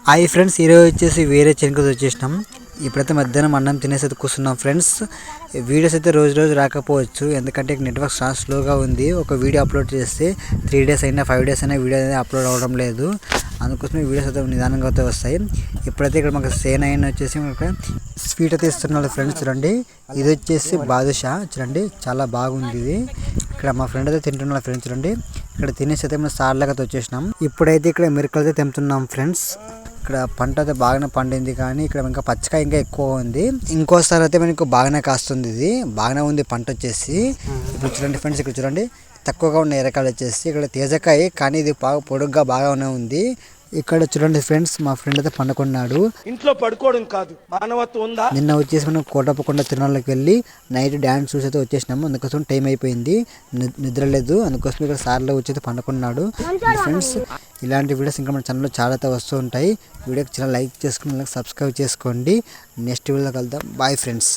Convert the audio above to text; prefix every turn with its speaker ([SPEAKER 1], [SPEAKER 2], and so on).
[SPEAKER 1] Hi friends, ఈరోజు వచ్చేసి వేరే చెరుకు వచ్చేసినాం. ఇప్పుడైతే మధ్యాహ్నం అన్నం తినేసి అయితే కూర్చున్నాం ఫ్రెండ్స్. వీడియోస్ అయితే రోజు రాకపోవచ్చు, ఎందుకంటే నెట్వర్క్ చాలా స్లోగా ఉంది. ఒక వీడియో అప్లోడ్ చేస్తే 3 days అయినా 5 days అయినా వీడియో అనేది అప్లోడ్ అవ్వడం లేదు. అందుకోసమే వీడియోస్ అయితే నిదానంగా అయితే వస్తాయి. ఇప్పుడైతే ఇక్కడ మాకు సేన అయిన వచ్చేసి స్వీట్ అయితే ఇస్తున్నాడు ఫ్రెండ్స్. చూడండి, ఇది వచ్చేసి బాదుషా. చూడండి, చాలా బాగుంది ఇది. ఇక్కడ మా ఫ్రెండ్ అయితే తింటున్నాడు ఫ్రెండ్స్. చూడండి, ఇక్కడ తినేసి అయితే మనం సార్లాగా వచ్చేసినాం. ఇప్పుడైతే ఇక్కడ మిరకలు అయితే తెంపుతున్నాం ఫ్రెండ్స్. ఇక్కడ పంట అయితే బాగానే పండింది, కానీ ఇక్కడ ఇంకా పచ్చకాయ ఇంకా ఎక్కువ ఉంది. ఇంకోసారి అయితే మనకు బాగానే కాస్తుంది. ఇది బాగానే ఉంది పంట వచ్చేసి. ఇప్పుడు చూడండి ఫ్రెండ్స్, ఇక్కడ చూడండి తక్కువగా ఉన్న ఎరకాయలు వచ్చేసి ఇక్కడ తేజకాయ, కానీ ఇది బాగా పొడుగ్గా బాగానే ఉంది. ఇక్కడ చూడండి ఫ్రెండ్స్, మా ఫ్రెండ్ అయితే పండుకున్నాడు.
[SPEAKER 2] ఇంట్లో పడుకోవడం కాదు, మానవత్వం ఉందా?
[SPEAKER 1] నిన్న వచ్చేసి మనం కోటప్పకొండ తిరునాళ్ళకి వెళ్ళి నైట్ డ్యాన్స్ చూసి అయితే వచ్చేసినాము. అందుకోసం టైం అయిపోయింది, నిద్ర లేదు. అందుకోసం ఇక్కడ సార్లో వచ్చి అయితే పండుకున్నాడు. ఫ్రెండ్స్, ఇలాంటి వీడియోస్ ఇంకా మన ఛానల్లో చాలా అయితే వస్తూ ఉంటాయి. వీడియోకి చాలా లైక్ చేసుకుని సబ్స్క్రైబ్ చేసుకోండి. నెక్స్ట్ వీడియోలో కలుద్దాం. Bye friends.